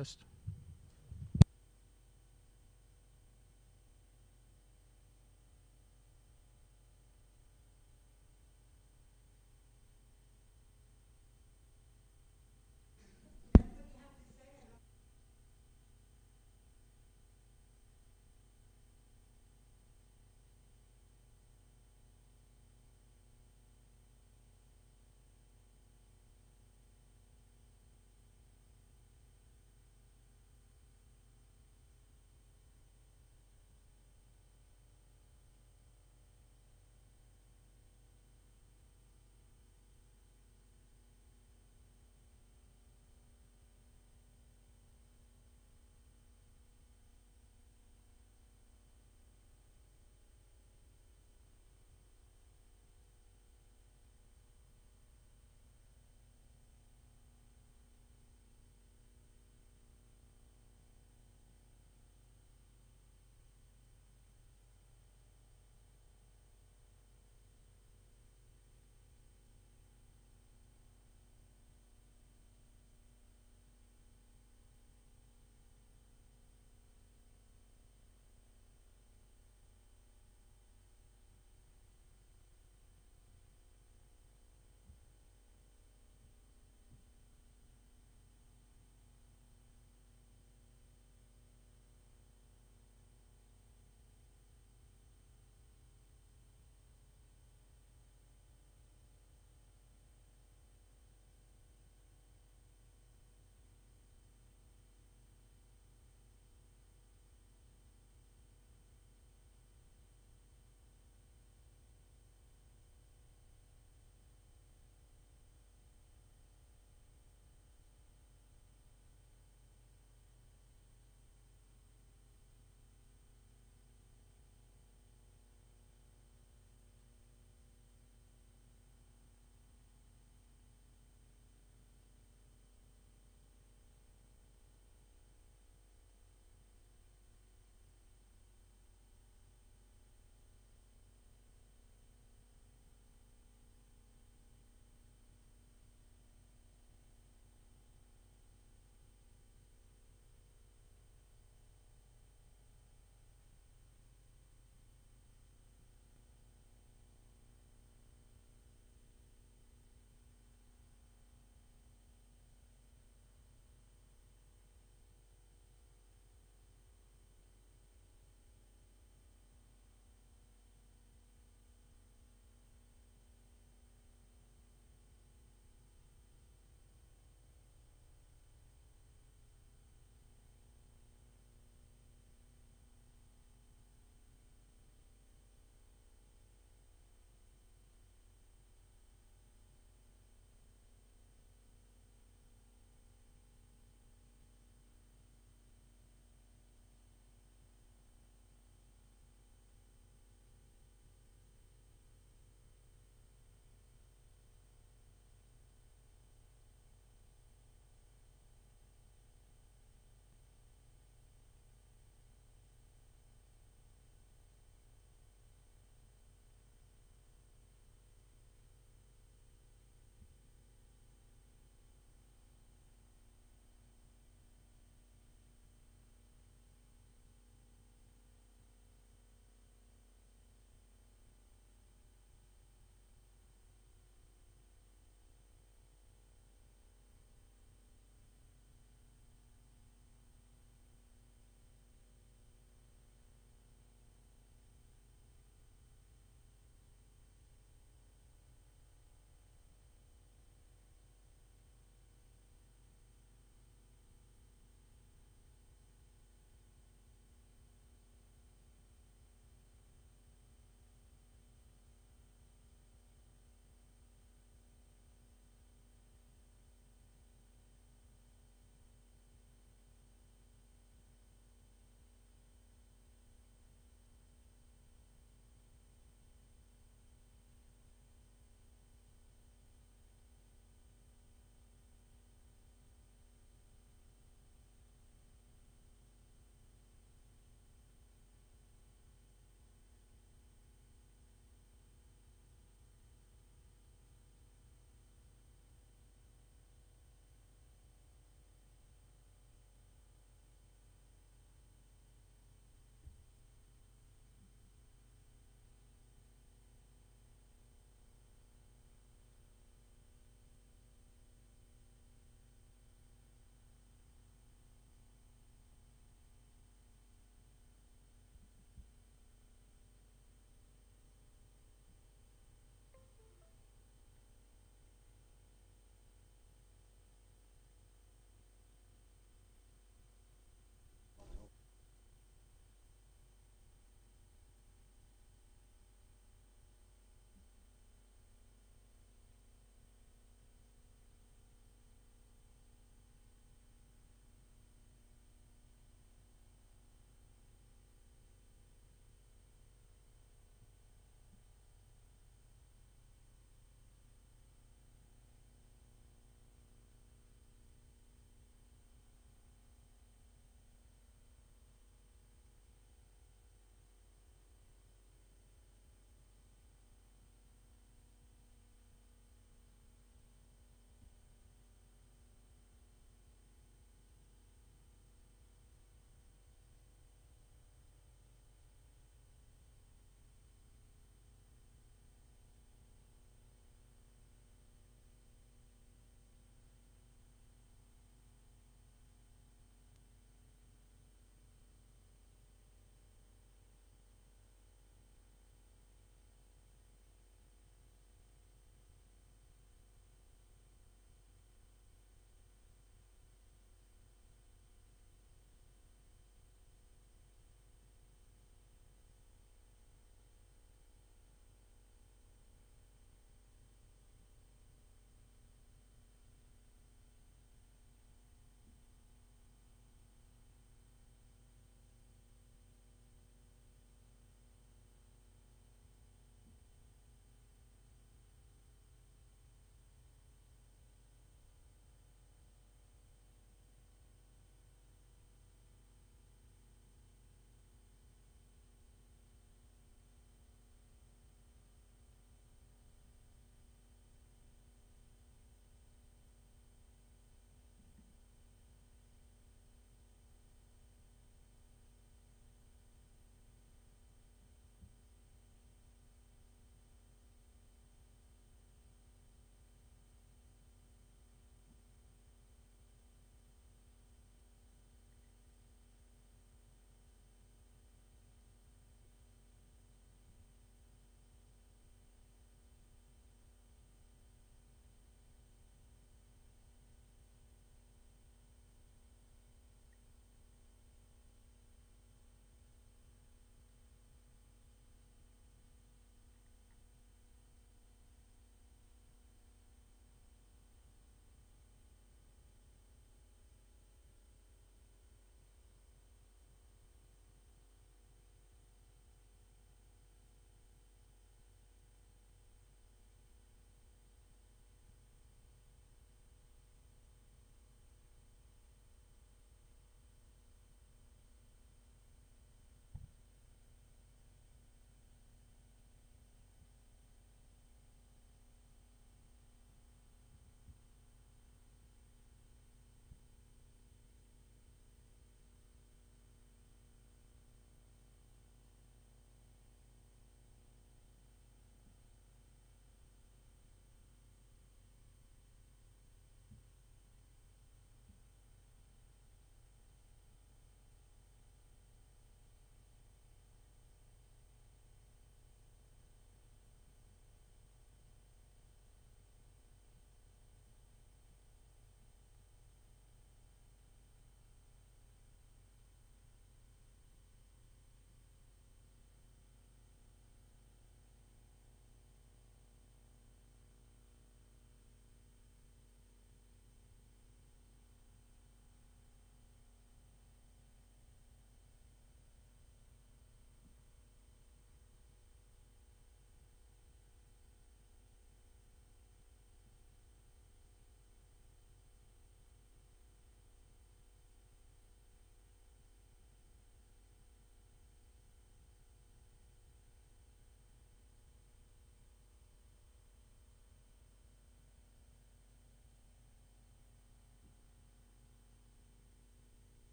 Test.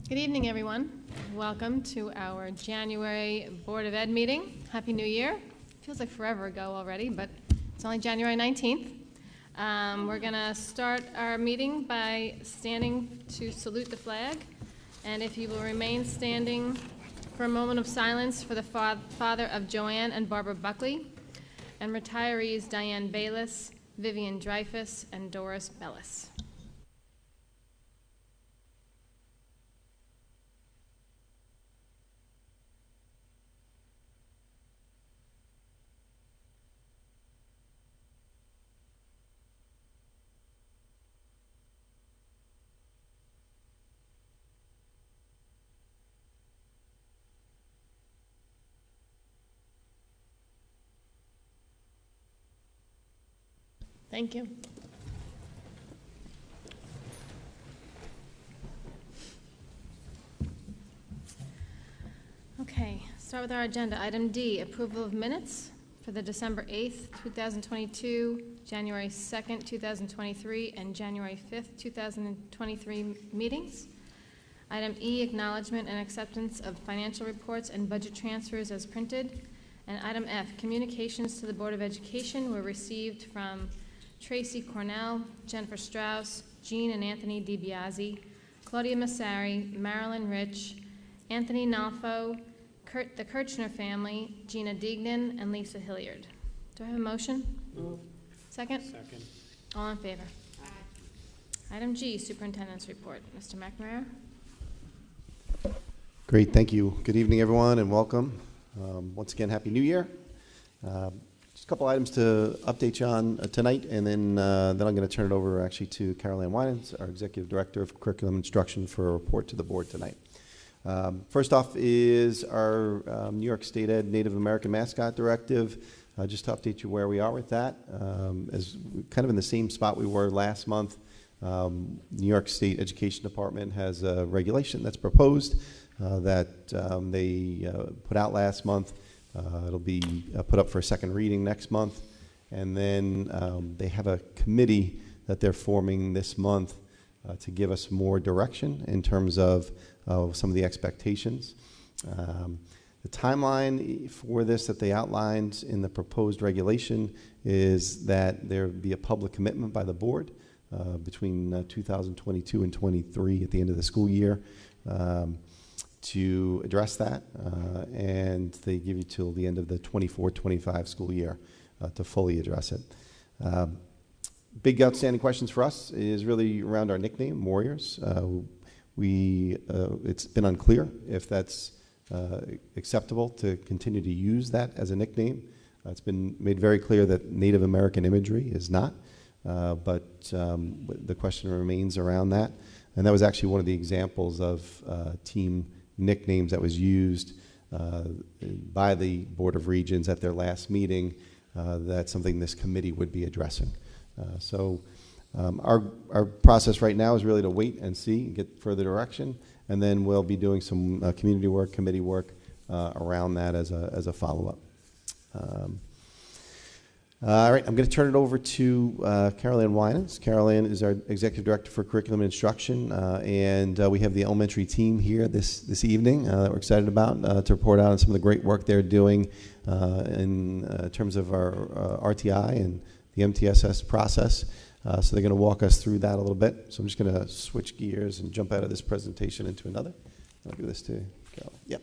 Good evening, everyone. Welcome to our January Board of Ed meeting. Happy New Year. Feels like forever ago already, but it's only January 19th. We're going to start our meeting by standing to salute the flag. And if you will remain standing for a moment of silence for the father of Joanne and Barbara Buckley, and retirees Diane Bayless, Vivian Dreyfus, and Doris Bellis. Thank you. Okay, start with our agenda. Item D, approval of minutes for the December 8th, 2022, January 2nd, 2023, and January 5th, 2023 meetings. Item E, acknowledgement and acceptance of financial reports and budget transfers as printed. And item F, communications to the Board of Education were received from Tracy Cornell, Jennifer Strauss, Jean and Anthony DiBiase, Claudia Massari, Marilyn Rich, Anthony Nalfo, the Kirchner family, Gina Deignan, and Lisa Hilliard. Do I have a motion? Move. Second? Second. All in favor? Aye. Item G, Superintendent's Report. Mr. McNamara. Great, thank you. Good evening, everyone, and welcome. Once again, Happy New Year. Just a couple items to update you on tonight, and then I'm going to turn it over actually to Carol Ann Winans, our Executive Director of Curriculum Instruction, for a report to the board tonight. First off is our New York State Ed Native American Mascot Directive. Just to update you where we are with that. As kind of in the same spot we were last month, New York State Education Department has a regulation that's proposed that they put out last month. It'll be put up for a second reading next month. And then they have a committee that they're forming this month to give us more direction in terms of some of the expectations. The timeline for this that they outlined in the proposed regulation is that there be a public commitment by the board between 2022 and 23 at the end of the school year to address that, and they give you till the end of the 24-25 school year to fully address it. Big outstanding questions for us is really around our nickname, Warriors. It's been unclear if that's acceptable to continue to use that as a nickname. It's been made very clear that Native American imagery is not, but the question remains around that. And that was actually one of the examples of team nicknames that was used by the Board of Regents at their last meeting. That's something this committee would be addressing. Our process right now is really to wait and see, get further direction, and then we'll be doing some community work, committee work around that as a follow-up. All right, I'm going to turn it over to Carol Ann Winans. Carol Ann is our Executive Director for Curriculum Instruction, and we have the elementary team here this evening that we're excited about to report out on some of the great work they're doing in terms of our RTI and the MTSS process. So they're going to walk us through that a little bit. So I'm just going to switch gears and jump out of this presentation into another. I'll give this to Carol. Yep.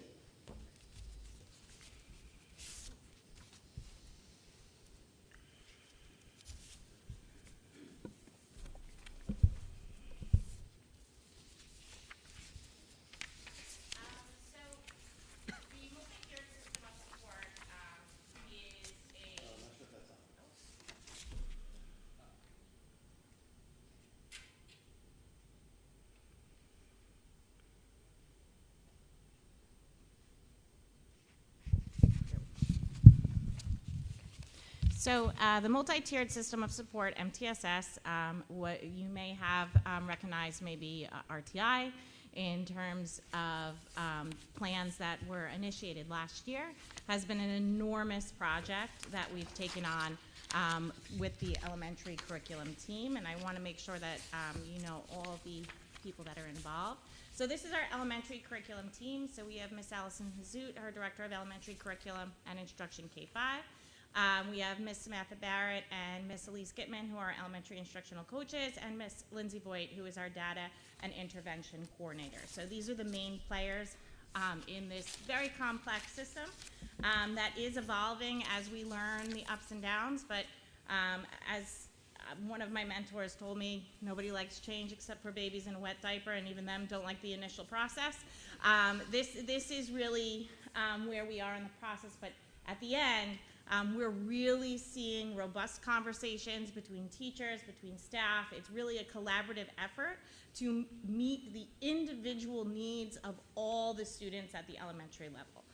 So the multi-tiered system of support, MTSS, what you may have recognized maybe RTI in terms of plans that were initiated last year, has been an enormous project that we've taken on with the elementary curriculum team, and I want to make sure that you know all the people that are involved. So this is our elementary curriculum team. So we have Miss Allison Hazoot, our Director of Elementary Curriculum and Instruction K-5. We have Miss Samantha Barrett and Miss Elise Gitman, who are elementary instructional coaches, and Miss Lindsay Voigt, who is our data and intervention coordinator. So these are the main players in this very complex system that is evolving as we learn the ups and downs, but as one of my mentors told me, nobody likes change except for babies in a wet diaper, and even them don't like the initial process. This is really where we are in the process, but at the end, we're really seeing robust conversations between teachers, between staff. It's really a collaborative effort to meet the individual needs of all the students at the elementary level.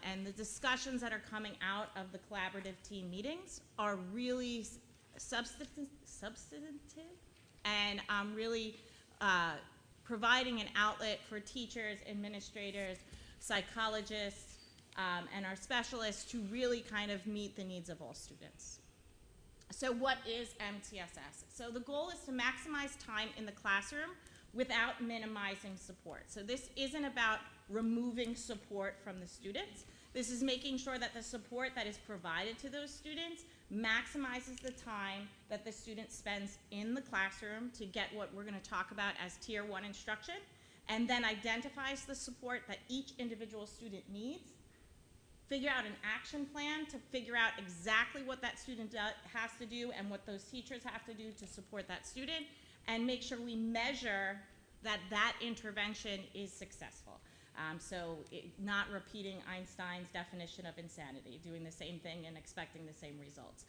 And the discussions that are coming out of the collaborative team meetings are really substantive and really providing an outlet for teachers, administrators, psychologists, and our specialists to really kind of meet the needs of all students. So what is MTSS? So the goal is to maximize time in the classroom without minimizing support. So this isn't about removing support from the students. This is making sure that the support that is provided to those students maximizes the time that the student spends in the classroom to get what we're going to talk about as Tier 1 instruction, and then identifies the support that each individual student needs, figure out an action plan to figure out exactly what that student has to do and what those teachers have to do to support that student, and make sure we measure that that intervention is successful. Not repeating Einstein's definition of insanity, doing the same thing and expecting the same results.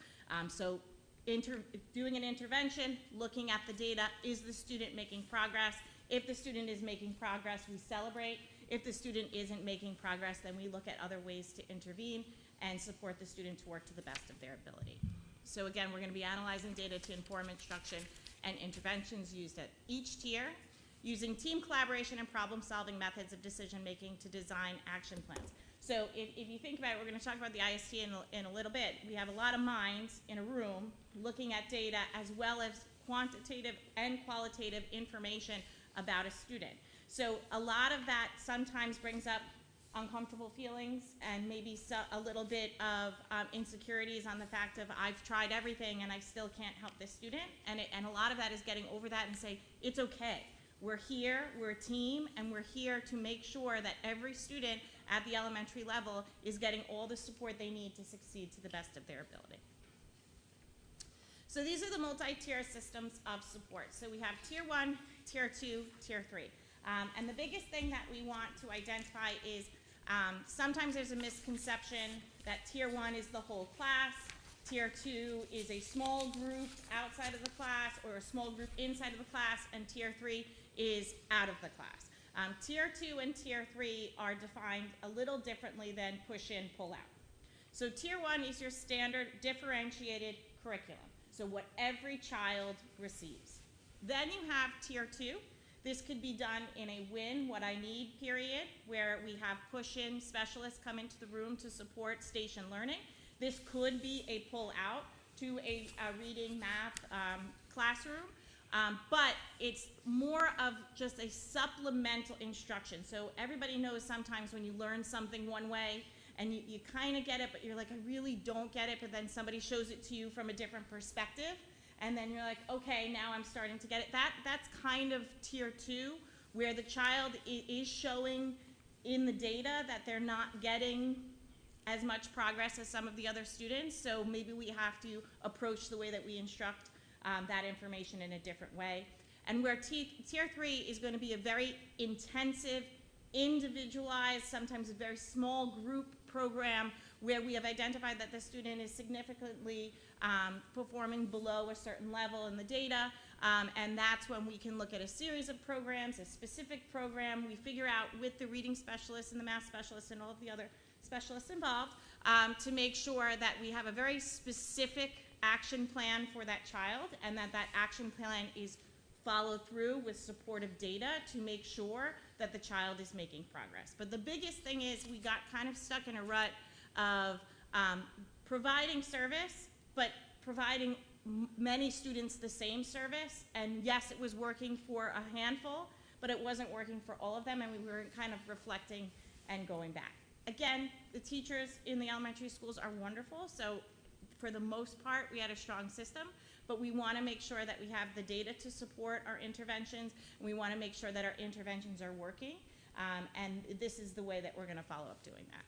Doing an intervention, looking at the data, is the student making progress? If the student is making progress, we celebrate. If the student isn't making progress, then we look at other ways to intervene and support the student to work to the best of their ability. So again, we're going to be analyzing data to inform instruction and interventions used at each tier, using team collaboration and problem-solving methods of decision-making to design action plans. So if you think about it, we're going to talk about the IST in a little bit. We have a lot of minds in a room looking at data as well as quantitative and qualitative information about a student. So a lot of that sometimes brings up uncomfortable feelings and maybe a little bit of insecurities on the fact of I've tried everything and I still can't help this student. And a lot of that is getting over that and say, it's okay. We're here, we're a team, and we're here to make sure that every student at the elementary level is getting all the support they need to succeed to the best of their ability. So these are the multi-tier systems of support. So we have Tier 1, Tier 2, Tier 3. And the biggest thing that we want to identify is sometimes there's a misconception that Tier 1 is the whole class, Tier 2 is a small group outside of the class or a small group inside of the class, and Tier 3 is out of the class. Tier 2 and Tier 3 are defined a little differently than push in, pull out. So Tier 1 is your standard differentiated curriculum, so what every child receives. Then you have Tier 2. This could be done in a win, what I need period, where we have push-in specialists come into the room to support station learning. This could be a pull out to a reading math classroom, but it's more of just a supplemental instruction. So everybody knows sometimes when you learn something one way and you kind of get it, but you're like, I really don't get it, but then somebody shows it to you from a different perspective. And then you're like, okay, now I'm starting to get it. That's kind of Tier 2, where the child is showing in the data that they're not getting as much progress as some of the other students. So maybe we have to approach the way that we instruct that information in a different way. And where Tier 3 is going to be a very intensive, individualized, sometimes a very small group program where we have identified that the student is significantly performing below a certain level in the data, and that's when we can look at a series of programs, a specific program. We figure out with the reading specialists and the math specialists and all of the other specialists involved to make sure that we have a very specific action plan for that child, and that action plan is followed through with supportive data to make sure that the child is making progress. But the biggest thing is we got kind of stuck in a rut of providing service, but providing many students the same service. And yes, it was working for a handful, but it wasn't working for all of them, and we were kind of reflecting and going back. Again, the teachers in the elementary schools are wonderful, so for the most part, we had a strong system, but we want to make sure that we have the data to support our interventions, and we want to make sure that our interventions are working, and this is the way that we're going to follow up doing that.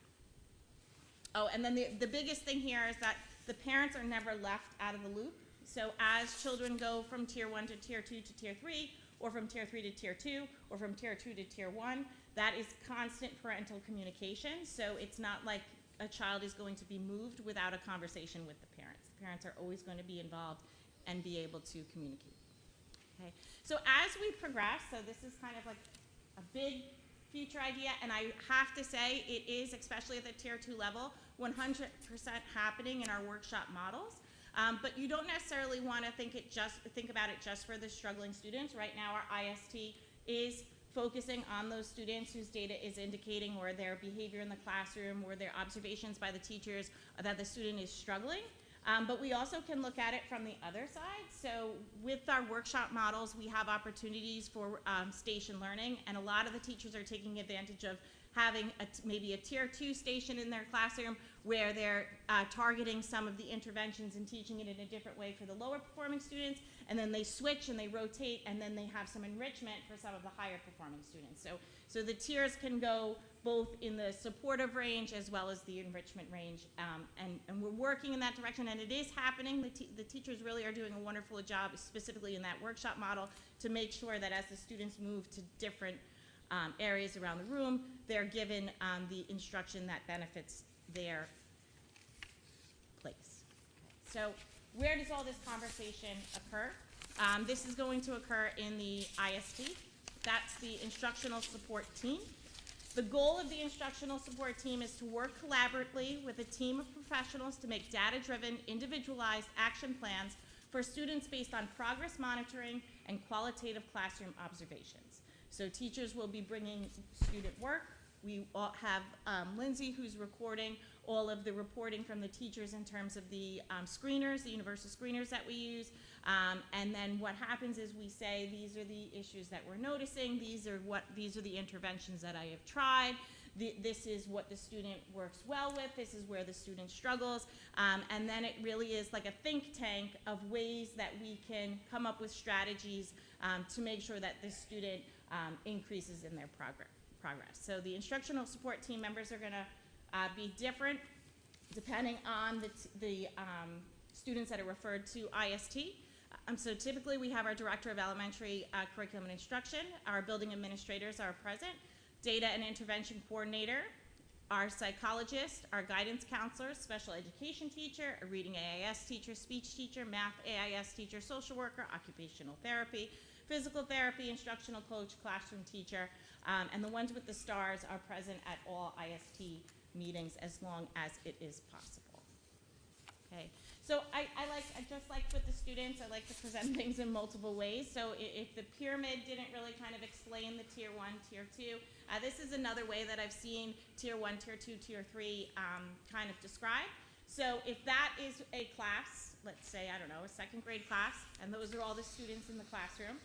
Oh, and then the biggest thing here is that the parents are never left out of the loop. So as children go from tier 1 to tier 2 to tier 3, or from tier 3 to tier 2, or from tier 2 to tier 1, that is constant parental communication. So it's not like a child is going to be moved without a conversation with the parents. The parents are always going to be involved and be able to communicate. Okay. So as we progress, so this is kind of like a big future idea, and I have to say it is, especially at the tier 2 level, 100% happening in our workshop models. But you don't necessarily want to think about it just for the struggling students. Right now, our IST is focusing on those students whose data is indicating, or their behavior in the classroom, or their observations by the teachers that the student is struggling. But we also can look at it from the other side. So with our workshop models, we have opportunities for station learning, and a lot of the teachers are taking advantage of having maybe a tier 2 station in their classroom where they're targeting some of the interventions and teaching it in a different way for the lower performing students, and then they switch and they rotate, and then they have some enrichment for some of the higher performing students. So the tiers can go both in the supportive range as well as the enrichment range, and we're working in that direction, and it is happening. The teachers really are doing a wonderful job, specifically in that workshop model, to make sure that as the students move to different areas around the room, they're given the instruction that benefits their place. So where does all this conversation occur? This is going to occur in the IST. That's the instructional support team. The goal of the instructional support team is to work collaboratively with a team of professionals to make data-driven, individualized action plans for students based on progress monitoring and qualitative classroom observations. So teachers will be bringing student work. We all have Lindsay, who's recording all of the reporting from the teachers in terms of the screeners, the universal screeners that we use. And then what happens is we say, these are the issues that we're noticing. These are the interventions that I have tried. This is what the student works well with. This is where the student struggles. And then it really is like a think tank of ways that we can come up with strategies to make sure that the student increases in their progress. So the instructional support team members are going to be different depending on the students that are referred to IST. So typically we have our director of elementary curriculum and instruction, our building administrators are present, data and intervention coordinator, our psychologist, our guidance counselor, special education teacher, a reading AIS teacher, speech teacher, math AIS teacher, social worker, occupational therapy, physical therapy, instructional coach, classroom teacher, and the ones with the stars are present at all IST meetings as long as it is possible. Okay, so I just like with the students, I like to present things in multiple ways. So if the pyramid didn't really kind of explain the tier 1, tier 2, this is another way that I've seen tier 1, tier 2, tier 3 kind of described. So if that is a class, let's say, I don't know, a 2nd grade class, and those are all the students in the classroom,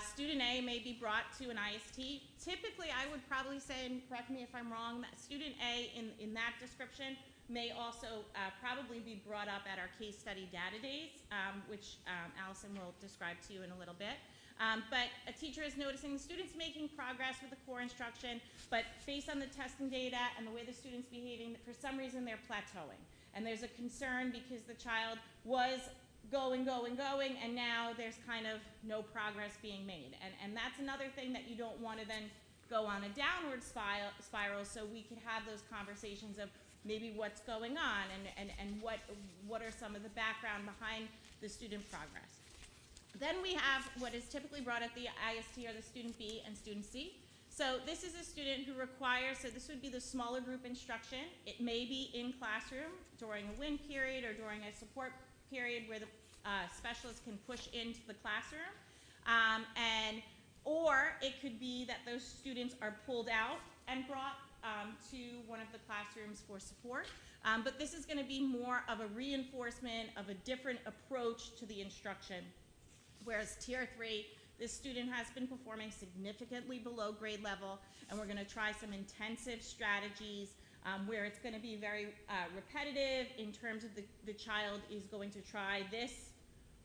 student A may be brought to an IST. Typically, I would probably say, and correct me if I'm wrong, that student A in that description may also probably be brought up at our case study data days, which Allison will describe to you in a little bit. But a teacher is noticing the students making progress with the core instruction, but based on the testing data and the way the student's behaving, for some reason they're plateauing. And there's a concern because the child was going, and now there's kind of no progress being made. And that's another thing that you don't want to then go on a downward spiral, so we could have those conversations of maybe what's going on and what are some of the background behind the student progress. Then we have what is typically brought at the IST are the student B and student C. So this is a student who requires, so this would be the smaller group instruction. It may be in classroom during a WIN period or during a support period where the specialist can push into the classroom. Or it could be that those students are pulled out and brought to one of the classrooms for support. But this is going to be more of a reinforcement of a different approach to the instruction. Whereas tier 3, this student has been performing significantly below grade level, and we're gonna try some intensive strategies where it's gonna be very repetitive in terms of the child is going to try this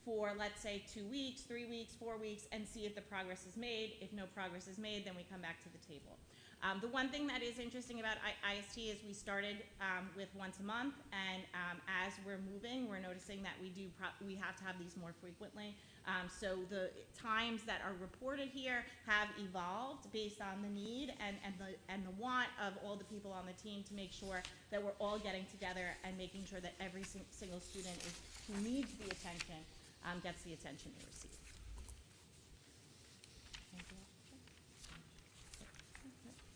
for, let's say, 2 weeks, 3 weeks, 4 weeks, and see if the progress is made. If no progress is made, then we come back to the table. The one thing that is interesting about IST is we started with once a month, and as we're moving, we're noticing that we have to have these more frequently. So the times that are reported here have evolved based on the need and the want of all the people on the team to make sure that we're all getting together and making sure that every single student who needs the attention gets the attention they receive.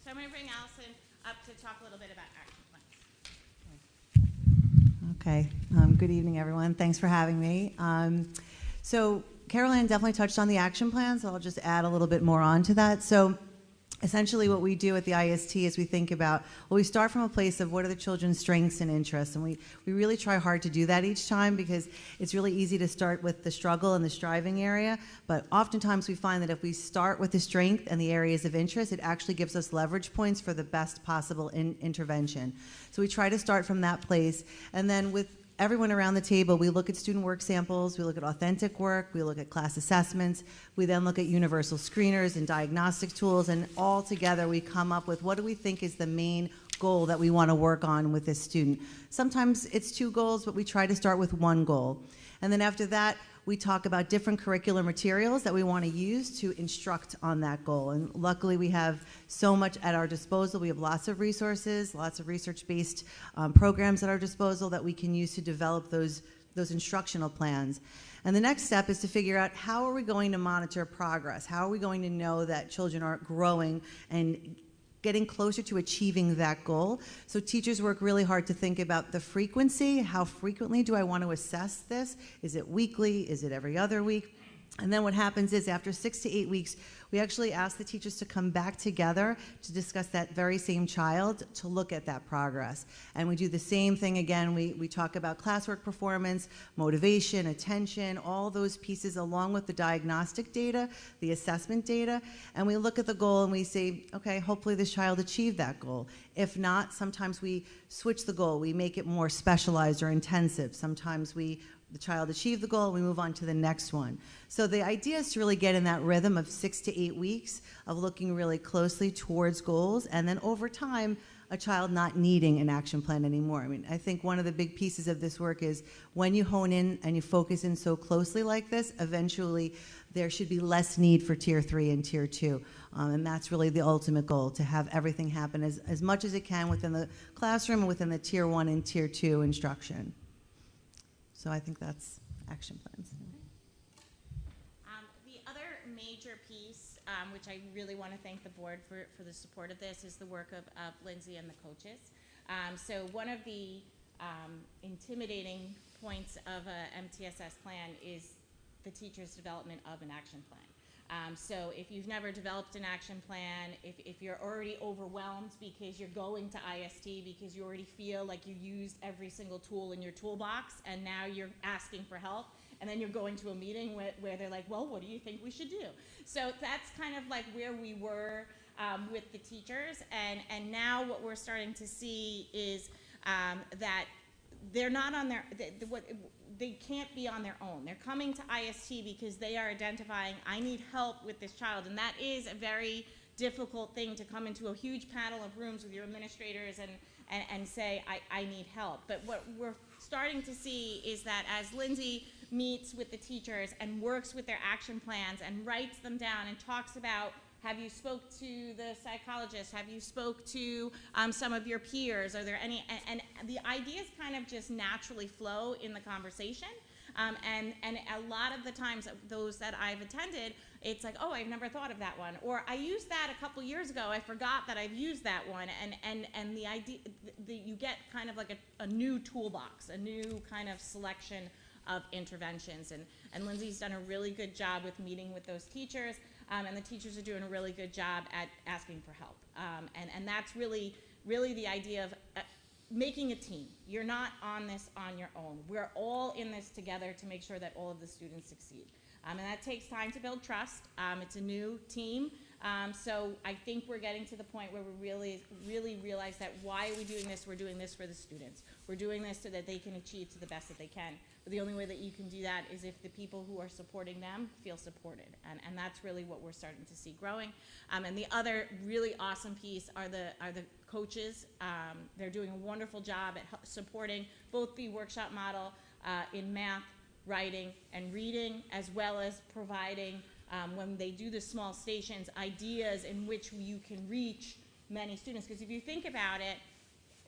So I'm going to bring Allison up to talk a little bit about action plans. Okay. Good evening, everyone. Thanks for having me. So Carol Ann definitely touched on the action plan, so I'll just add a little bit more on to that. So essentially what we do at the IST is we think about, well, we start from a place of what are the children's strengths and interests, and we really try hard to do that each time because it's really easy to start with the struggle and the striving area, but oftentimes we find that if we start with the strength and the areas of interest, it actually gives us leverage points for the best possible intervention. So we try to start from that place, and then with everyone around the table, we look at student work samples, we look at authentic work, we look at class assessments, we then look at universal screeners and diagnostic tools, and all together we come up with what do we think is the main goal that we want to work on with this student. Sometimes it's 2 goals, but we try to start with 1 goal. And then after that, we talk about different curricular materials that we want to use to instruct on that goal. And luckily we have so much at our disposal. We have lots of resources, lots of research-based programs at our disposal that we can use to develop those instructional plans. And the next step is to figure out how are we going to monitor progress? How are we going to know that children are growing and getting closer to achieving that goal? So teachers work really hard to think about the frequency. How frequently do I want to assess this? Is it weekly? Is it every other week? And then what happens is after 6 to 8 weeks, we actually ask the teachers to come back together to discuss that very same child to look at that progress. And we do the same thing again. We talk about classwork performance, motivation, attention, all those pieces along with the diagnostic data, the assessment data, and we look at the goal and we say, okay, hopefully this child achieved that goal. If not, sometimes we switch the goal. We make it more specialized or intensive. Sometimes the child achieved the goal, we move on to the next one. So the idea is to really get in that rhythm of 6 to 8 weeks of looking really closely towards goals, and then over time, a child not needing an action plan anymore. I mean, I think one of the big pieces of this work is when you hone in and you focus in so closely like this, eventually there should be less need for Tier 3 and Tier 2. And that's really the ultimate goal, to have everything happen as much as it can within the classroom and within the Tier 1 and Tier 2 instruction. So I think that's action plans. The other major piece, which I really want to thank the board for the support of this, is the work of Lindsay and the coaches. So one of the intimidating points of a MTSS plan is the teacher's development of an action plan. So if you've never developed an action plan, if you're already overwhelmed because you're going to IST because you already feel like you used every single tool in your toolbox and now you're asking for help, and then you're going to a meeting where they're like, well, what do you think we should do? So that's kind of like where we were with the teachers, and now what we're starting to see is that they're not on their, they can't be on their own. They're coming to IST because they are identifying, I need help with this child, and that is a very difficult thing to come into a huge panel of rooms with your administrators and say, I need help. But what we're starting to see is that as Lindsay meets with the teachers and works with their action plans and writes them down and talks about, have you spoke to the psychologist? Have you spoke to some of your peers? Are there any, and the ideas kind of just naturally flow in the conversation. And a lot of the times, those that I've attended, it's like, oh, I've never thought of that one. Or I used that a couple years ago, I forgot that I've used that one. And the idea, you get kind of like a new toolbox, a new kind of selection of interventions. And Lindsay's done a really good job with meeting with those teachers. And the teachers are doing a really good job at asking for help. And that's really the idea of making a team. You're not on this on your own. We're all in this together to make sure that all of the students succeed. And that takes time to build trust. It's a new team. So I think we're getting to the point where we really realize that why are we doing this? We're doing this for the students. We're doing this so that they can achieve to the best that they can. But the only way that you can do that is if the people who are supporting them feel supported. And that's really what we're starting to see growing. And the other really awesome piece are the coaches. They're doing a wonderful job at supporting both the workshop model in math, writing, and reading, as well as providing, when they do the small stations, ideas in which you can reach many students. Because if you think about it,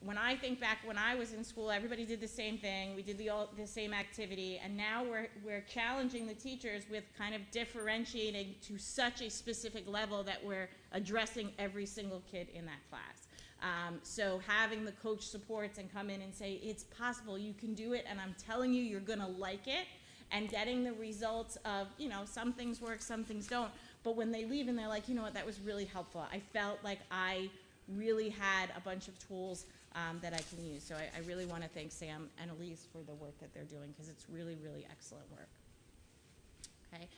when I think back when I was in school, everybody did the same thing. We did the same activity, and now we're challenging the teachers with kind of differentiating to such a specific level that we're addressing every single kid in that class. So having the coach supports and come in and say, it's possible, you can do it, and I'm telling you, you're gonna like it, and getting the results of, you know, some things work, some things don't, but when they leave and they're like, you know what, that was really helpful. I felt like I really had a bunch of tools that I can use. So I really want to thank Sam and Elise for the work that they're doing, because it's really, really excellent work. Okay,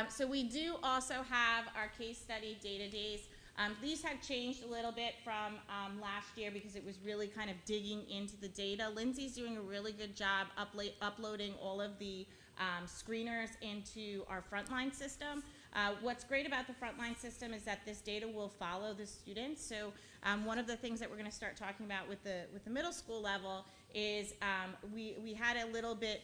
so we do also have our case study data days. These have changed a little bit from last year because it was really kind of digging into the data. Lindsay's doing a really good job uploading all of the screeners into our frontline system. What's great about the frontline system is that this data will follow the students. So one of the things that we're going to start talking about with the middle school level is we had a little bit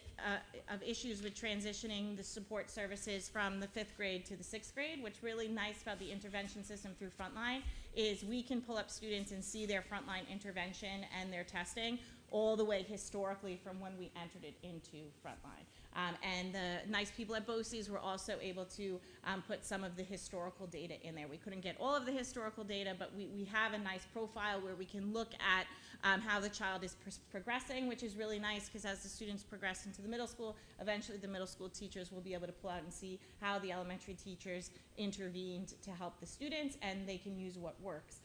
of issues with transitioning the support services from the 5th grade to the 6th grade. What's really nice about the intervention system through frontline is we can pull up students and see their frontline intervention and their testing all the way historically from when we entered it into frontline. And the nice people at BOCES were also able to put some of the historical data in there. We couldn't get all of the historical data, but we have a nice profile where we can look at how the child is progressing, which is really nice, because as the students progress into the middle school, eventually the middle school teachers will be able to pull out and see how the elementary teachers intervened to help the students, and they can use what works.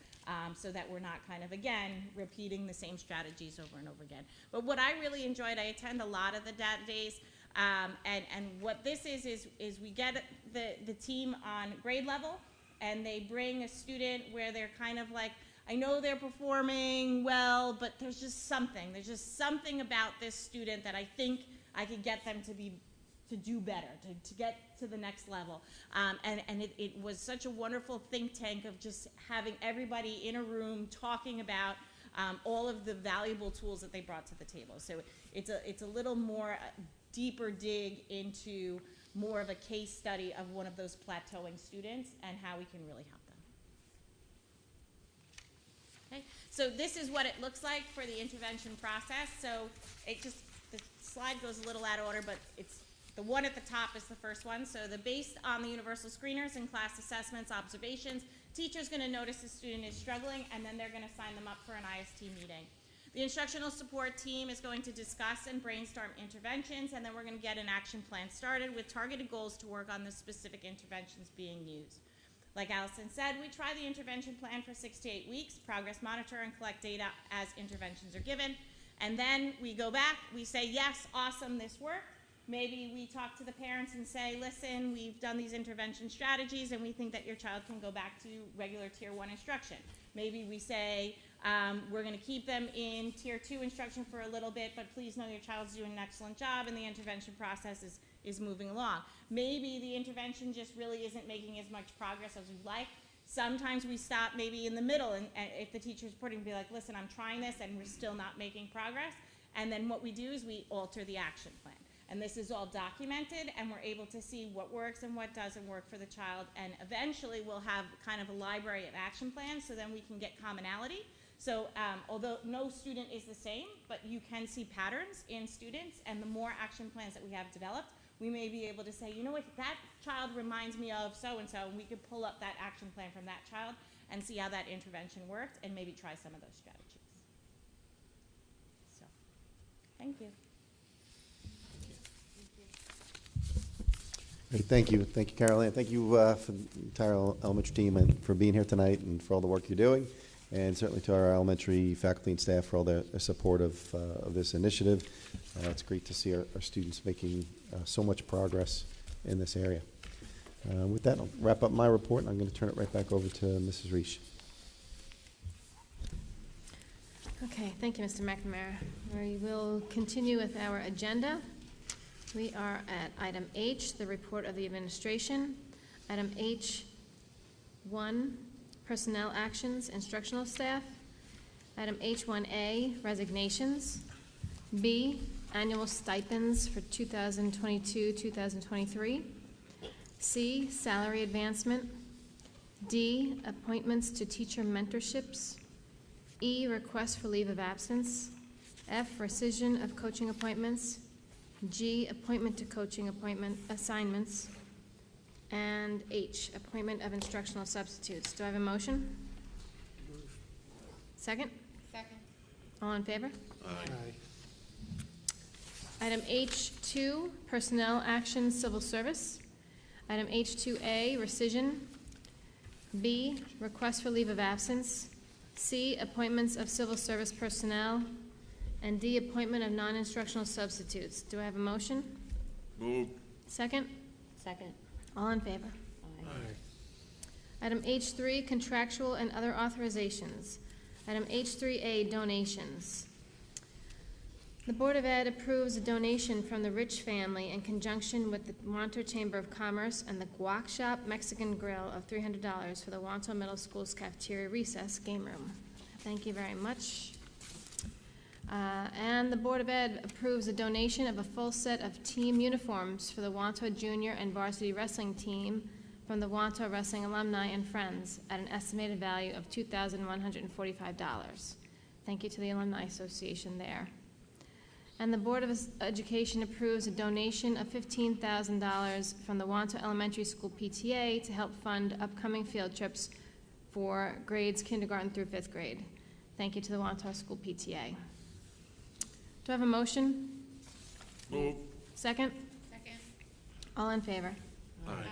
So that we're not kind of, again, repeating the same strategies over and over again. But what I really enjoyed, I attend a lot of the data days, and what this is we get the team on grade level, and they bring a student where they're kind of like, I know they're performing well, but there's just something about this student that I think I could get them to do better, to get to the next level. And it was such a wonderful think tank of just having everybody in a room talking about all of the valuable tools that they brought to the table. So it's a little more deeper dig into more of a case study of one of those plateauing students and how we can really help them. Okay, so this is what it looks like for the intervention process. So the slide goes a little out of order, but the one at the top is the first one. So based on the universal screeners and class assessments, observations, teacher's going to notice the student is struggling, and then they're going to sign them up for an IST meeting. The instructional support team is going to discuss and brainstorm interventions, and then we're going to get an action plan started with targeted goals to work on the specific interventions being used. Like Allison said, we try the intervention plan for 6 to 8 weeks, progress monitor, and collect data as interventions are given. And then we go back, we say, yes, awesome, this worked. Maybe we talk to the parents and say, listen, we've done these intervention strategies and we think that your child can go back to regular Tier 1 instruction. Maybe we say, we're going to keep them in Tier 2 instruction for a little bit, but please know your child's doing an excellent job and the intervention process is moving along. Maybe the intervention just really isn't making as much progress as we'd like. Sometimes we stop maybe in the middle, and if the teacher's reporting, be like, listen, I'm trying this and we're still not making progress. And then what we do is we alter the action plan. And this is all documented, and we're able to see what works and what doesn't work for the child. And eventually we'll have kind of a library of action plans, so then we can get commonality. So although no student is the same, but you can see patterns in students, and the more action plans that we have developed, we may be able to say, you know what, that child reminds me of so-and-so, and we could pull up that action plan from that child and see how that intervention worked, and maybe try some of those strategies. So, thank you. Great, thank you, Caroline. Thank you for the entire elementary team and for being here tonight and for all the work you're doing, and certainly to our elementary faculty and staff for all their support of this initiative. It's great to see our students making so much progress in this area. With that, I'll wrap up my report, and I'm going to turn it right back over to Mrs. Reich. Okay, thank you, Mr. McNamara. We will continue with our agenda. We are at item H, the report of the administration. Item H1, personnel actions, instructional staff. Item H1A, resignations. B, annual stipends for 2022-2023. C, salary advancement. D, appointments to teacher mentorships. E, request for leave of absence. F, rescission of coaching appointments. G, appointment to coaching appointment assignments. And H, appointment of instructional substitutes. Do I have a motion? Second? Second. All in favor? Aye. Item H2, personnel action, civil service. Item H2A, rescission. B, request for leave of absence. C, appointments of civil service personnel. And D, appointment of non-instructional substitutes. Do I have a motion? Move. Second? Second. All in favor? Aye. Item H3, contractual and other authorizations. Item H3A, donations. The Board of Ed approves a donation from the Rich family in conjunction with the Wanto Chamber of Commerce and the Guac Shop Mexican Grill of $300 for the Wanto Middle School's cafeteria recess game room. Thank you very much. And the Board of Ed approves a donation of a full set of team uniforms for the Wanto Junior and Varsity Wrestling Team from the Wanto Wrestling alumni and friends at an estimated value of $2,145. Thank you to the Alumni Association there. And the Board of Education approves a donation of $15,000 from the Wanto Elementary School PTA to help fund upcoming field trips for grades kindergarten through 5th grade. Thank you to the Wanto School PTA. Do I have a motion? Move. Second? Second. All in favor? Aye.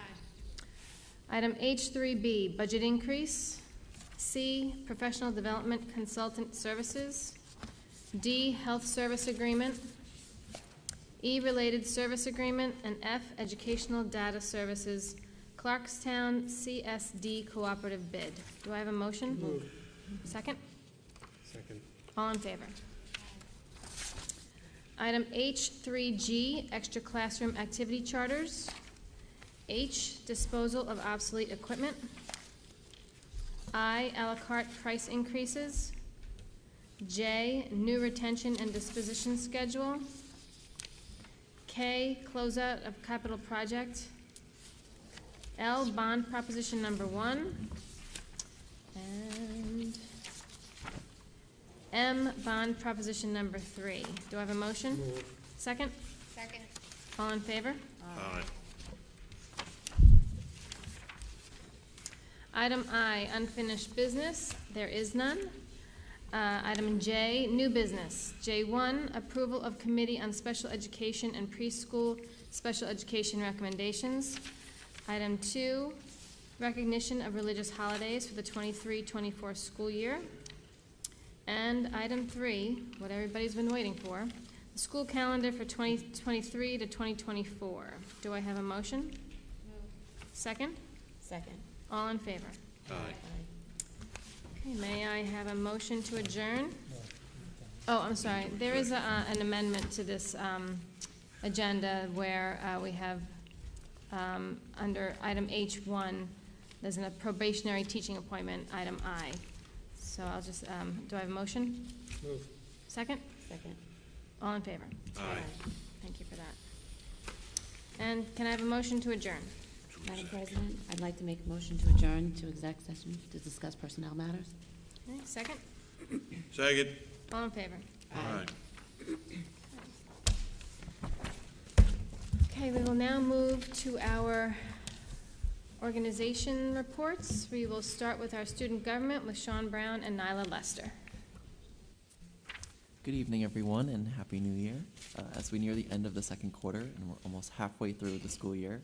Item H3B, budget increase. C, professional development consultant services. D, health service agreement. E, related service agreement. And F, educational data services, Clarkstown CSD cooperative bid. Do I have a motion? Move. Second? Second. All in favor? Item H3G, extra classroom activity charters. H, disposal of obsolete equipment. I, a la carte price increases. J, new retention and disposition schedule. K, closeout of capital project. L, bond proposition number 1. And M, bond proposition number 3. Do I have a motion? Move. Second? Second. All in favor? Aye. Item I, unfinished business. There is none. Item J, new business. J1, approval of Committee on Special Education and Preschool Special Education recommendations. Item 2, recognition of religious holidays for the 23-24 school year. And item 3, what everybody's been waiting for, the school calendar for 2023 to 2024. Do I have a motion? Move. Second? Second. All in favor? Aye. Okay, may I have a motion to adjourn? Oh, I'm sorry. There is an amendment to this agenda where we have, under item H1, there's a probationary teaching appointment, item I. So I'll just, do I have a motion? Move. Second? Second. All in favor? Aye. Thank you for that. And can I have a motion to adjourn? Madam President, I'd like to make a motion to adjourn to exec session to discuss personnel matters. Okay, second? Second. All in favor? Aye. Okay, we will now move to our organization reports. We will start with our student government with Sean Brown and Nyla Lester. Good evening, everyone, and Happy New Year. As we near the end of the second quarter and we're almost halfway through the school year,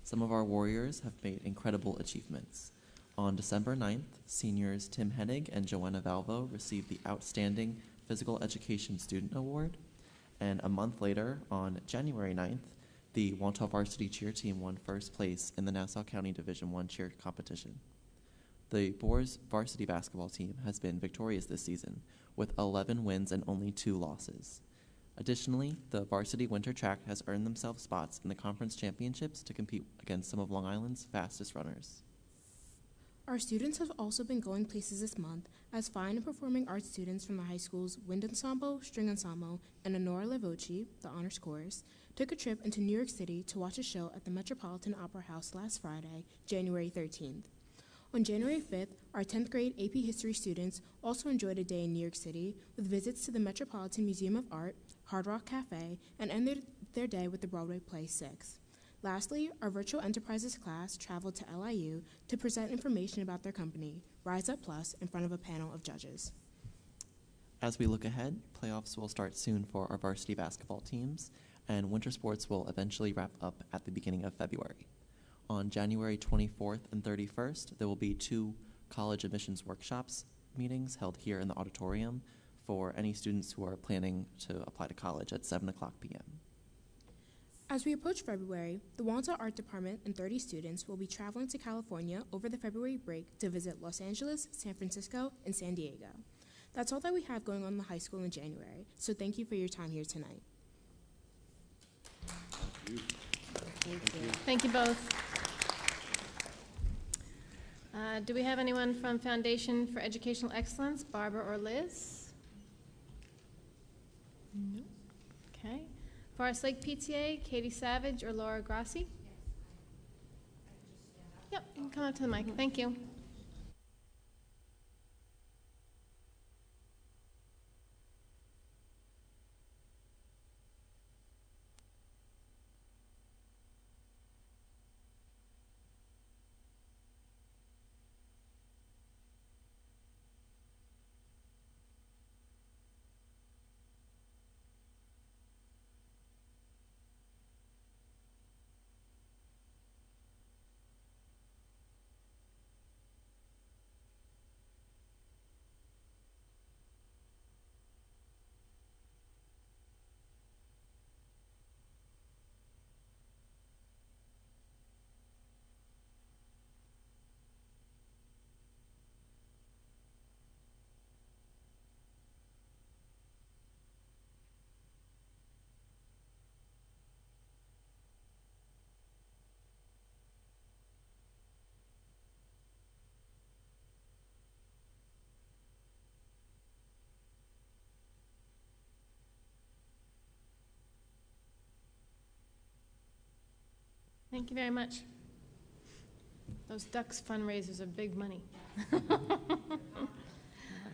some of our warriors have made incredible achievements. On December 9th, seniors Tim Hennig and Joanna Valvo received the Outstanding Physical Education Student Award. And a month later, on January 9th, the Wantagh varsity cheer team won first place in the Nassau County Division I cheer competition. The Boars varsity basketball team has been victorious this season with 11 wins and only 2 losses. Additionally, the varsity winter track has earned themselves spots in the conference championships to compete against some of Long Island's fastest runners. Our students have also been going places this month, as fine and performing arts students from the high school's Wind Ensemble, String Ensemble, and Honora Le Voce, the honors chorus, took a trip into New York City to watch a show at the Metropolitan Opera House last Friday, January 13th. On January 5th, our 10th grade AP History students also enjoyed a day in New York City with visits to the Metropolitan Museum of Art, Hard Rock Cafe, and ended their day with the Broadway play Six. Lastly, our Virtual Enterprises class traveled to LIU to present information about their company, Rise Up Plus, in front of a panel of judges. As we look ahead, playoffs will start soon for our varsity basketball teams, and winter sports will eventually wrap up at the beginning of February. On January 24th and 31st, there will be 2 college admissions workshops meetings held here in the auditorium for any students who are planning to apply to college at 7 o'clock p.m. As we approach February, the Wantagh Art Department and 30 students will be traveling to California over the February break to visit Los Angeles, San Francisco, and San Diego. That's all that we have going on in the high school in January, so thank you for your time here tonight. Thank you both. Do we have anyone from Foundation for Educational Excellence, Barbara or Liz? No. Okay. Forest Lake PTA, Katie Savage or Laura Grassi? Yep, you can come up to the mic. Thank you. Thank you very much. Those Ducks fundraisers are big money. A lot of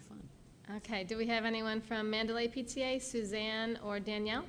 fun. Okay, do we have anyone from Mandalay PTA, Suzanne or Danielle?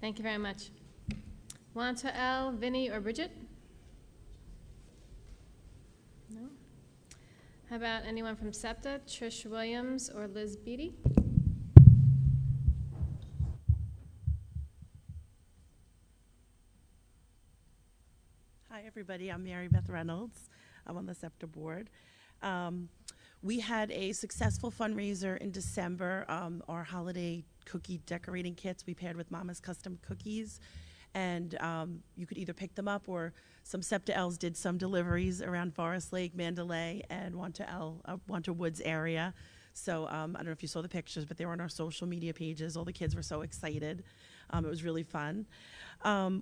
Thank you very much. Wanta L, Vinnie, or Bridget? No? How about anyone from SEPTA, Trish Williams or Liz Beatty? Hi, everybody. I'm Mary Beth Reynolds. I'm on the SEPTA board. We had a successful fundraiser in December. Our holiday cookie decorating kits we paired with Mama's Custom Cookies. And you could either pick them up, or some SEPTA Ls did some deliveries around Forest Lake, Mandalay, and Wanta Woods area. So I don't know if you saw the pictures, but they were on our social media pages. All the kids were so excited. It was really fun.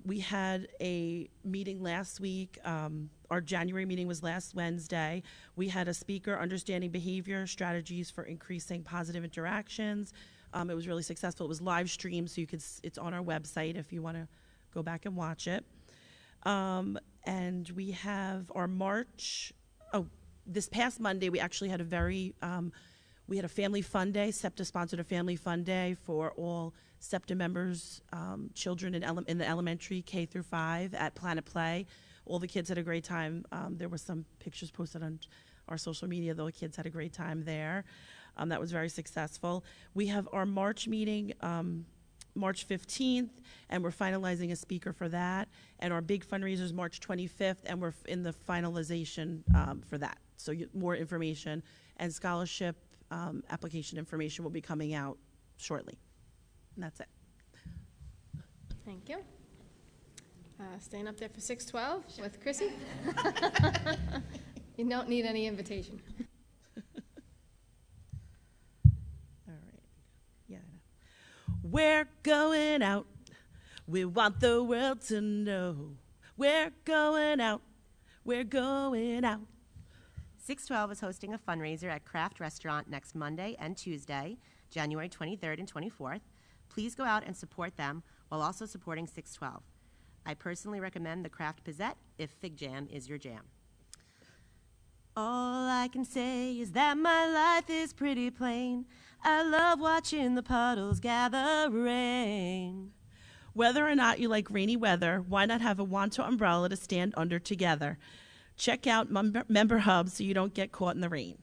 We had a meeting last week. Our January meeting was last Wednesday. We had a speaker, Understanding Behavior Strategies for Increasing Positive Interactions. It was really successful. It was live streamed, so it's on our website if you want to go back and watch it. And we have our March, this past Monday, we actually had we had a family fun day. SEPTA sponsored a family fun day for all SEPTA members, children in the elementary K through 5 at Planet Play. All the kids had a great time. There were some pictures posted on our social media. The kids had a great time there. That was very successful. We have our March meeting, March 15th, and we're finalizing a speaker for that. And our big fundraiser is March 25th, and we're in the finalization for that. So more information and scholarship application information will be coming out shortly. And that's it. Thank you. Staying up there for 612 with Chrissy. You don't need any invitation. All right. Yeah, I know. We're going out. We want the world to know. We're going out. We're going out. 612 is hosting a fundraiser at Craft Restaurant next Monday and Tuesday, January 23rd and 24th. Please go out and support them while also supporting 612. I personally recommend the Craft Pizzette if Fig Jam is your jam. All I can say is that my life is pretty plain. I love watching the puddles gather rain. Whether or not you like rainy weather, why not have a Wanta umbrella to stand under together? Check out Member Hub so you don't get caught in the rain.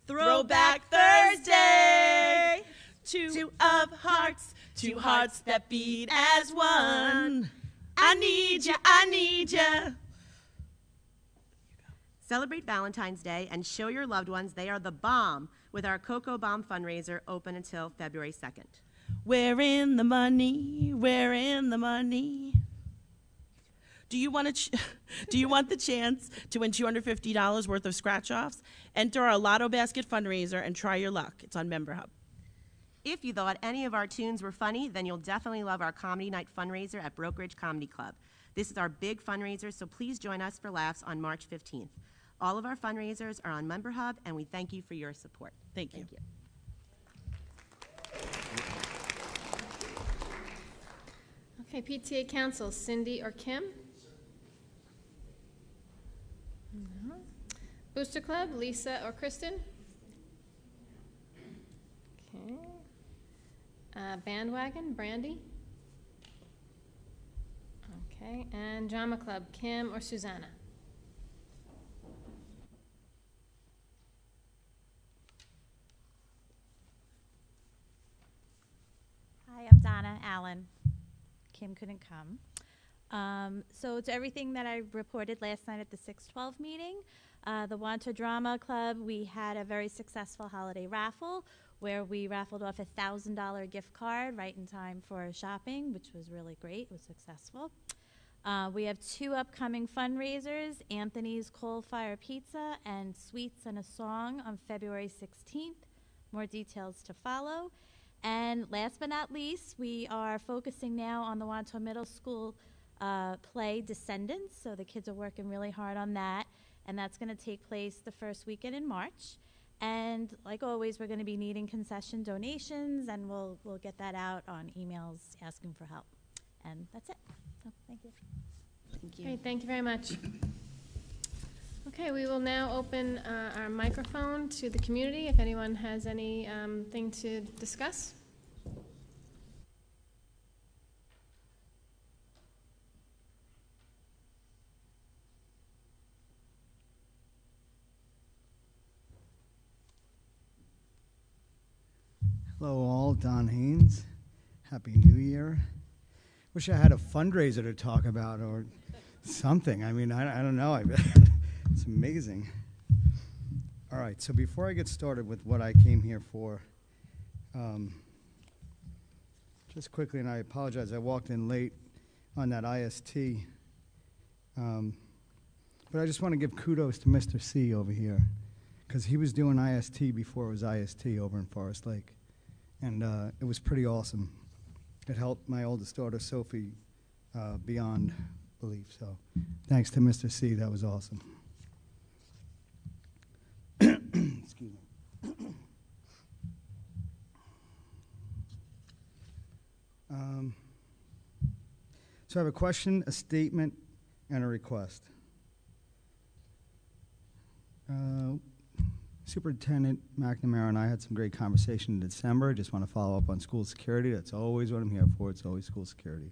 Throwback Thursday! Two of hearts, two hearts that beat as one. I need ya, I need ya. Celebrate Valentine's Day and show your loved ones they are the bomb with our Cocoa Bomb fundraiser open until February 2nd. We're in the money, we're in the money. Do you want the chance to win $250 worth of scratch-offs? Enter our Lotto Basket fundraiser and try your luck. It's on Member Hub. If you thought any of our tunes were funny, then you'll definitely love our Comedy Night fundraiser at Broke Ridge Comedy Club. This is our big fundraiser, so please join us for laughs on March 15th. All of our fundraisers are on Member Hub, and we thank you for your support. Thank you. Okay, PTA Council, Cindy or Kim? No. Booster Club, Lisa or Kristen? Okay. Bandwagon, Brandy? Okay, and Drama Club, Kim or Susanna? Hi, I'm Donna Allen. Kim couldn't come. So to everything that I reported last night at the 612 meeting, the Wanta Drama Club, we had a very successful holiday raffle where we raffled off a $1,000 gift card right in time for shopping, which was really great. It was successful. We have 2 upcoming fundraisers, Anthony's Coal Fire Pizza and Sweets and a Song on February 16th. More details to follow. And last but not least, we are focusing now on the Wanta Middle School play Descendants. So the kids are working really hard on that. And that's going to take place the first weekend in March. And like always, we're going to be needing concession donations, and we'll get that out on emails asking for help. And that's it. So thank you. Thank you. Great, thank you very much. Okay, we will now open our microphone to the community if anyone has anything to discuss. Hello all, Don Haynes. Happy New Year. Wish I had a fundraiser to talk about or something. I mean, I don't know. It's amazing. All right, so before I get started with what I came here for, just quickly, and I apologize, I walked in late on that IST, but I just want to give kudos to Mr. C over here, because he was doing IST before it was IST over in Forest Lake, and it was pretty awesome. It helped my oldest daughter, Sophie, beyond belief, so thanks to Mr. C, that was awesome. Excuse me. So I have a question, a statement, and a request. Superintendent McNamara and I had some great conversation in December. I just want to follow up on school security. That's always what I'm here for. It's always school security.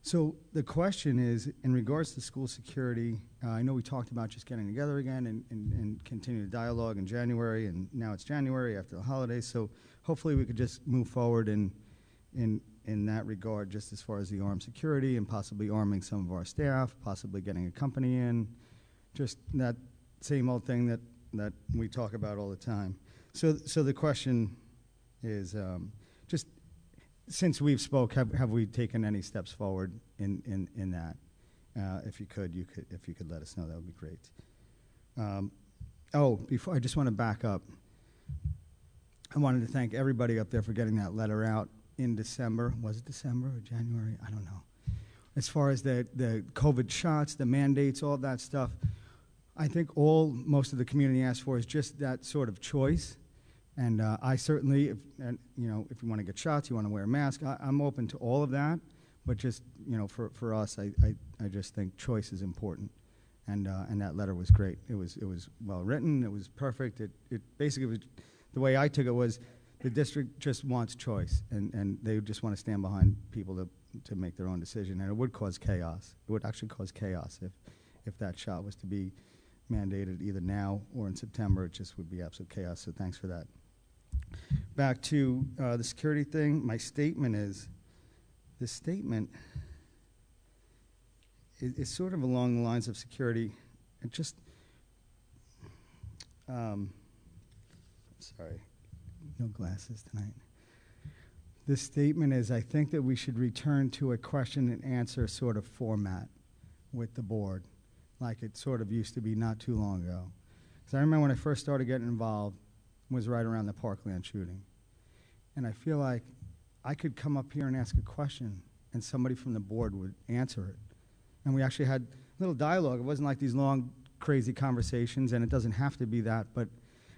So the question is, in regards to school security, I know we talked about just getting together again and continue the dialogue in January, and now it's January after the holidays, so hopefully we could just move forward in that regard, just as far as the armed security and possibly arming some of our staff, possibly getting a company in, just that same old thing that we talk about all the time. So the question is, just since we've spoke, have we taken any steps forward in that? If you could let us know, that would be great. Before I just want to back up. I wanted to thank everybody up there for getting that letter out in December. Was it December or January? I don't know. As far as the COVID shots, the mandates, all that stuff, I think most of the community asked for is just that sort of choice. And I certainly, if you want to get shots, you want to wear a mask, I'm open to all of that. But just, for us, I just think choice is important. And that letter was great. It was well written. It was perfect. It basically was, the way I took it was, the district just wants choice, and they just want to stand behind people to make their own decision. And it would cause chaos. It would actually cause chaos if that shot was to be mandated either now or in September. It just would be absolute chaos. So thanks for that. Back to the security thing. My statement is, this statement is sort of along the lines of security. It just, sorry, no glasses tonight. This statement is, I think that we should return to a question and answer sort of format with the board, like it sort of used to be not too long ago. Because I remember when I first started getting involved, was right around the Parkland shooting. And I feel like I could come up here and ask a question, and somebody from the board would answer it. And we actually had a little dialogue. It wasn't like these long, crazy conversations, and it doesn't have to be that, but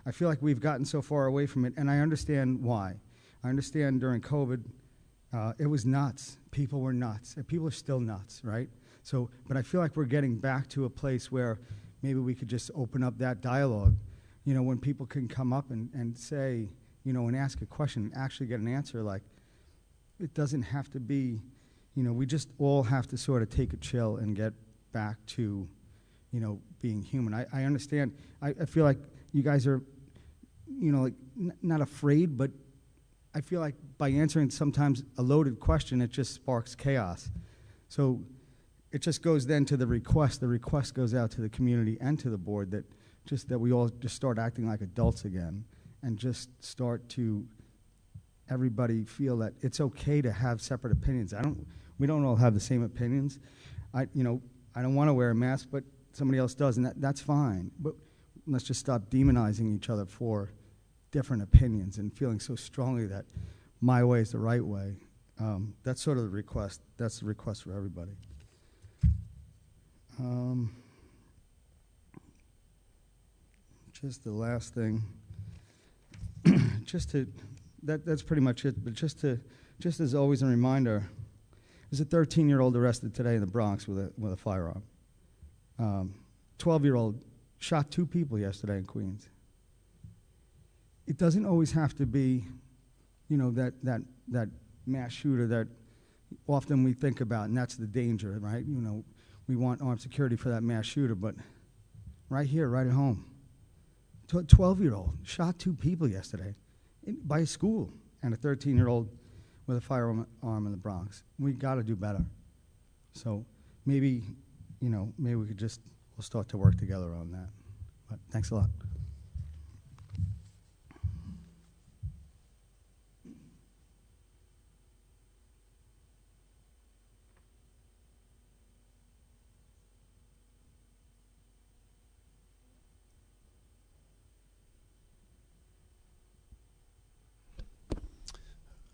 I feel like we've gotten so far away from it, and I understand why. I understand during COVID, it was nuts. People were nuts, and people are still nuts, right? So, but I feel like we're getting back to a place where maybe we could just open up that dialogue, when people can come up and say, and ask a question and actually get an answer. Like, it doesn't have to be, we just all have to sort of take a chill and get back to, being human. I understand. I feel like you guys are, not afraid, but I feel like by answering sometimes a loaded question, it just sparks chaos. So it just goes then to the request. The request goes out to the community and to the board that we all just start acting like adults again and just start to everybody feel that it's okay to have separate opinions. We don't all have the same opinions. I don't want to wear a mask, but somebody else does, and that's fine. But let's just stop demonizing each other for different opinions and feeling so strongly that my way is the right way. That's sort of the request. That's the request for everybody. Just the last thing. That's pretty much it. But just as always a reminder, there's a 13-year-old arrested today in the Bronx with a firearm. 12-year-old shot 2 people yesterday in Queens. It doesn't always have to be, that mass shooter that often we think about, and that's the danger, right? We want armed security for that mass shooter, but right here, right at home, 12-year-old shot 2 people yesterday. by a school and a 13-year-old with a firearm in the Bronx. We got to do better. So maybe, maybe we'll start to work together on that. But thanks a lot.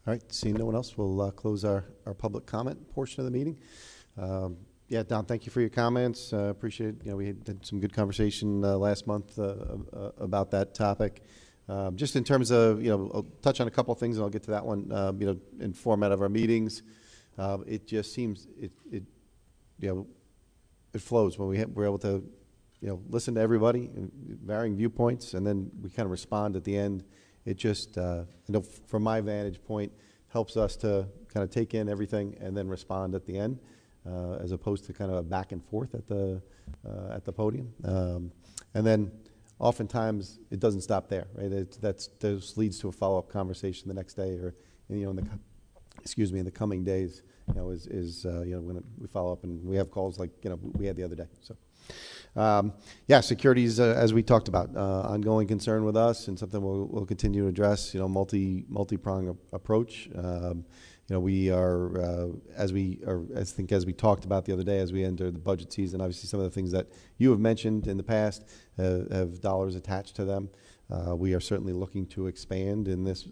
All right, seeing no one else, we'll close our public comment portion of the meeting. Yeah, Don, thank you for your comments. Appreciate it. We had some good conversation last month about that topic. Just in terms of, I'll touch on a couple of things and I'll get to that one, in format of our meetings. It just seems, it flows when we're able to, listen to everybody, varying viewpoints, and then we kind of respond at the end. It just, from my vantage point, helps us to kind of take in everything and then respond at the end, as opposed to kind of a back and forth at the podium. And then oftentimes it doesn't stop there, right? This leads to a follow-up conversation the next day, or in the coming days. When we follow up and we have calls like we had the other day. So. Security is, as we talked about, ongoing concern with us, and something we'll continue to address. Multi-pronged approach. We are, as we talked about the other day, as we enter the budget season. Obviously, some of the things that you have mentioned in the past have dollars attached to them. We are certainly looking to expand in this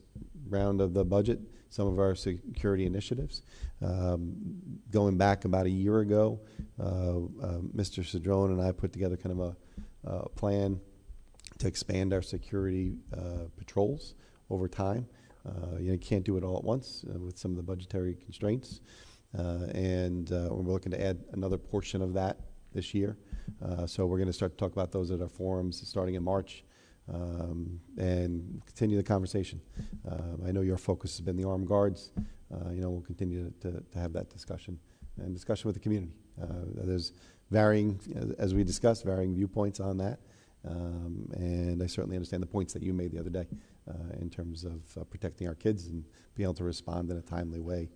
round of the budget some of our security initiatives. Going back about a year ago, Mr. Cedrone and I put together kind of a plan to expand our security patrols over time. You can't do it all at once with some of the budgetary constraints. And we're looking to add another portion of that this year. So we're going to start to talk about those at our forums starting in March. And continue the conversation. I know your focus has been the armed guards. We'll continue to have that discussion with the community. There's varying, as we discussed, varying viewpoints on that. And I certainly understand the points that you made the other day in terms of protecting our kids and being able to respond in a timely way.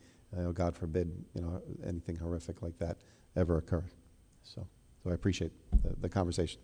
God forbid, anything horrific like that ever occur. So I appreciate the conversation.